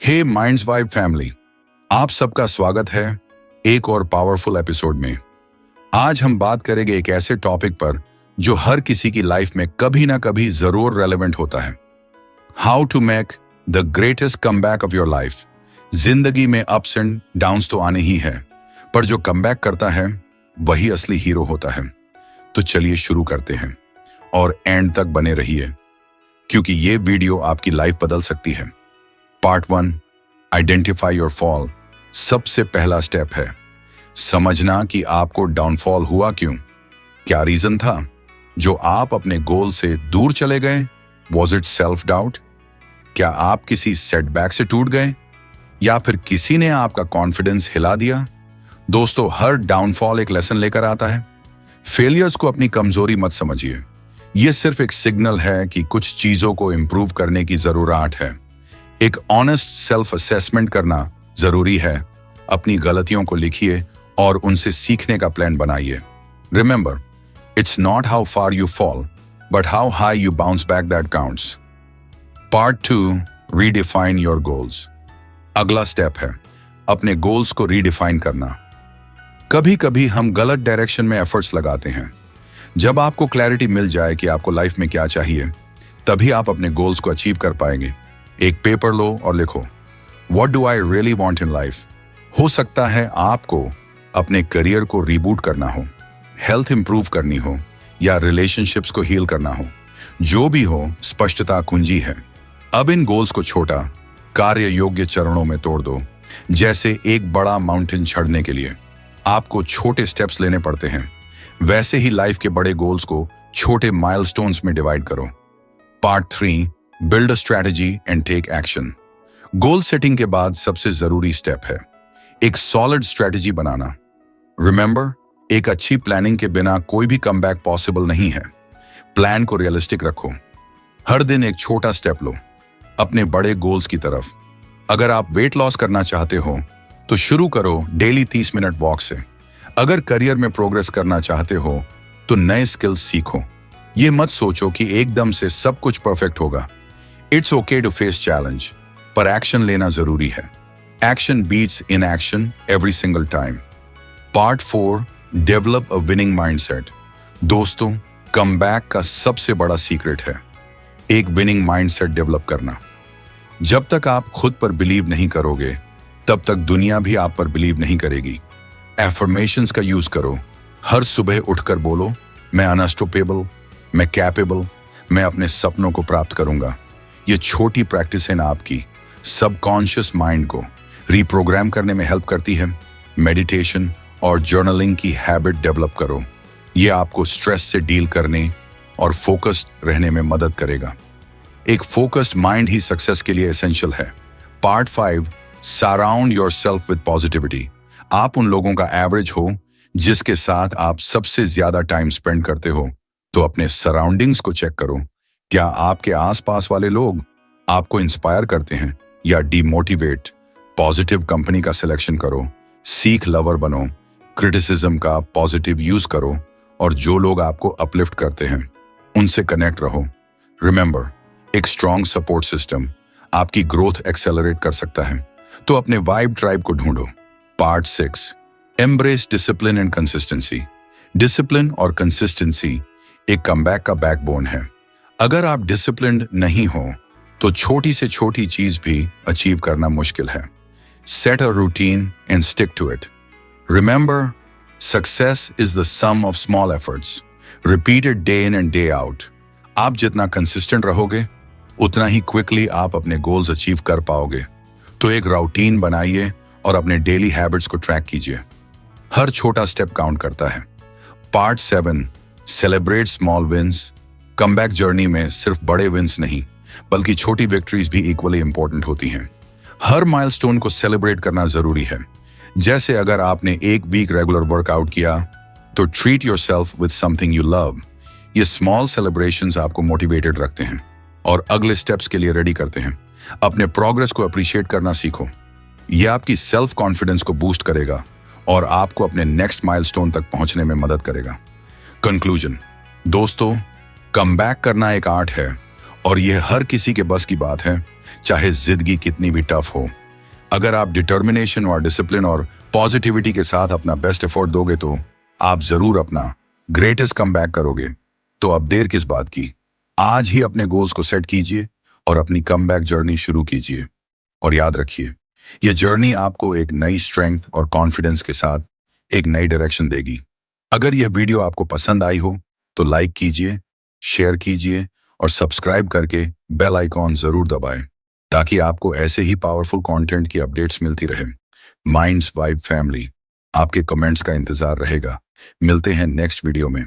हे minds vibe family, आप सबका स्वागत है एक और पावरफुल एपिसोड में। आज हम बात करेंगे एक ऐसे टॉपिक पर जो हर किसी की लाइफ में कभी ना कभी जरूर रेलेवेंट होता है। How to make the greatest comeback of your life. जिंदगी में अप्स एंड डाउन्स तो आने ही है, पर जो कमबैक करता है वही असली हीरो होता है। तो चलिए शुरू करते हैं और एंड तक बने रहिए, क्योंकि ये वीडियो आपकी लाइफ बदल सकती है। Part 1, identify your fall. सबसे पहला स्टेप है समझना कि आपको डाउनफॉल हुआ क्यों। क्या रीजन था जो आप अपने गोल से दूर चले गए? Was it self doubt? क्या आप किसी सेटबैक से टूट गए, या फिर किसी ने आपका कॉन्फिडेंस हिला दिया? दोस्तों, हर डाउनफॉल एक लेसन लेकर आता है। फेलियर्स को अपनी कमजोरी मत समझिए। यह सिर्फ एक सिग्नल है कि कुछ चीजों को इंप्रूव करने की जरूरत है। एक ऑनेस्ट सेल्फ असेसमेंट करना जरूरी है। अपनी गलतियों को लिखिए और उनसे सीखने का प्लान बनाइए। Remember, it's not how far you fall, but how high you bounce back that counts. Part 2, redefine your goals. अगला स्टेप है अपने गोल्स को रीडिफाइन करना। कभी कभी हम गलत डायरेक्शन में एफर्ट्स लगाते हैं। जब आपको क्लैरिटी मिल जाए कि आपको लाइफ में क्या चाहिए, तभी आप अपने गोल्स को अचीव कर पाएंगे। एक पेपर लो और लिखो, what do I really want in life. हो सकता है आपको अपने करियर को रीबूट करना हो, हेल्थ इंप्रूव करनी हो, या रिलेशनशिप्स को हील करना हो। जो भी हो, स्पष्टता कुंजी है। अब इन गोल्स को छोटा, कार्य योग्य चरणों में तोड़ दो। जैसे एक बड़ा माउंटेन चढ़ने के लिए आपको छोटे स्टेप्स लेने पड़ते हैं, वैसे ही लाइफ के बड़े गोल्स को छोटे माइलस्टोन्स में डिवाइड करो। Part 3, build a strategy and take action. Goal setting के बाद सबसे जरूरी स्टेप है एक सॉलिड स्ट्रैटेजी बनाना। रिमेंबर, एक अच्छी प्लानिंग के बिना कोई भी कमबैक पॉसिबल नहीं है। प्लान को रियलिस्टिक रखो। हर दिन एक छोटा स्टेप लो अपने बड़े गोल्स की तरफ। अगर आप वेट लॉस करना चाहते हो तो शुरू करो डेली 30 मिनट वॉक से। अगर करियर में प्रोग्रेस करना चाहते हो तो नए स्किल्स सीखो। ये मत सोचो कि एकदम से सब कुछ परफेक्ट होगा। It's okay to face challenge, पर एक्शन लेना जरूरी है। Action beats inaction every single time. Part 4, develop a winning mindset. दोस्तों, कमबैक का सबसे बड़ा सीक्रेट है एक विनिंग माइंडसेट डेवलप करना। जब तक आप खुद पर बिलीव नहीं करोगे, तब तक दुनिया भी आप पर बिलीव नहीं करेगी। एफर्मेशंस का यूज करो। हर सुबह उठकर बोलो, मैं अनस्टॉपेबल, मैं कैपेबल, मैं अपने सपनों को प्राप्त करूंगा। ये छोटी प्रैक्टिस है आपकी सबकॉन्शियस माइंड को रीप्रोग्राम करने में हेल्प करती है। मेडिटेशन और जर्नलिंग की हैबिट डेवलप करो। ये आपको स्ट्रेस से डील करने और फोकस्ड रहने में मदद करेगा। एक फोकस्ड माइंड ही सक्सेस के लिए एसेंशियल है। Part 5, surround yourself with positivity. आप उन लोगों का एवरेज हो जिसके साथ आप सबसे ज्यादा टाइम स्पेंड करते हो, तो अपने सराउंडिंग्स को चेक करो। क्या आपके आसपास वाले लोग आपको इंस्पायर करते हैं या डिमोटिवेट? पॉजिटिव कंपनी का सिलेक्शन करो। सीख लवर बनो। क्रिटिसिज्म का पॉजिटिव यूज करो, और जो लोग आपको अपलिफ्ट करते हैं उनसे कनेक्ट रहो। रिमेंबर, एक स्ट्रॉन्ग सपोर्ट सिस्टम आपकी ग्रोथ एक्सेलरेट कर सकता है। तो अपने वाइब ट्राइब को ढूंढो। Part 6, embrace discipline and consistency. Discipline और कंसिस्टेंसी एक कमबैक का बैकबोन है। अगर आप डिसिप्लिन्ड नहीं हो तो छोटी से छोटी चीज भी अचीव करना मुश्किल है। Set a routine and stick to it. Remember, success is the sum of small efforts repeated day in and day out. आप जितना कंसिस्टेंट रहोगे, उतना ही क्विकली आप अपने गोल्स अचीव कर पाओगे। तो एक रूटीन बनाइए और अपने डेली हैबिट्स को ट्रैक कीजिए। हर छोटा स्टेप काउंट करता है। Part 7, celebrate small wins. Comeback journey में सिर्फ बड़े विंस नहीं, बल्कि छोटी विक्ट्रीज भी इक्वली इंपॉर्टेंट होती हैं। हर माइलस्टोन को सेलिब्रेट करना जरूरी है। जैसे अगर आपने एक वीक रेगुलर वर्कआउट किया, तो treat yourself with something you love. ये स्मॉल सेलिब्रेशंस आपको मोटिवेटेड रखते हैं और अगले स्टेप्स के लिए रेडी करते हैं। अपने प्रोग्रेस को अप्रिशिएट करना सीखो। यह आपकी सेल्फ कॉन्फिडेंस को बूस्ट करेगा और आपको अपने नेक्स्ट माइलस्टोन तक पहुंचने में मदद करेगा। कंक्लूजन, दोस्तों, कमबैक करना एक आर्ट है और यह हर किसी के बस की बात है। चाहे जिंदगी कितनी भी टफ हो। अगर आप डिटर्मिनेशन और डिसिप्लिन और पॉजिटिविटी के साथ अपना बेस्ट एफर्ट दोगे तो आप जरूर अपना ग्रेटेस्ट कमबैक करोगे। तो अब देर किस बात की, आज ही अपने गोल्स को सेट कीजिए और अपनी कमबैक जर्नी शुरू कीजिए। और याद रखिए, यह जर्नी आपको एक नई स्ट्रेंथ और कॉन्फिडेंस के साथ एक नई डायरेक्शन देगी। अगर यह वीडियो आपको पसंद आई हो तो लाइक कीजिए, शेयर कीजिए और सब्सक्राइब करके बेल आइकॉन जरूर दबाएं ताकि आपको ऐसे ही पावरफुल कंटेंट की अपडेट्स मिलती रहे। माइंड्स वाइब फैमिली, आपके कमेंट्स का इंतजार रहेगा। मिलते हैं नेक्स्ट वीडियो में।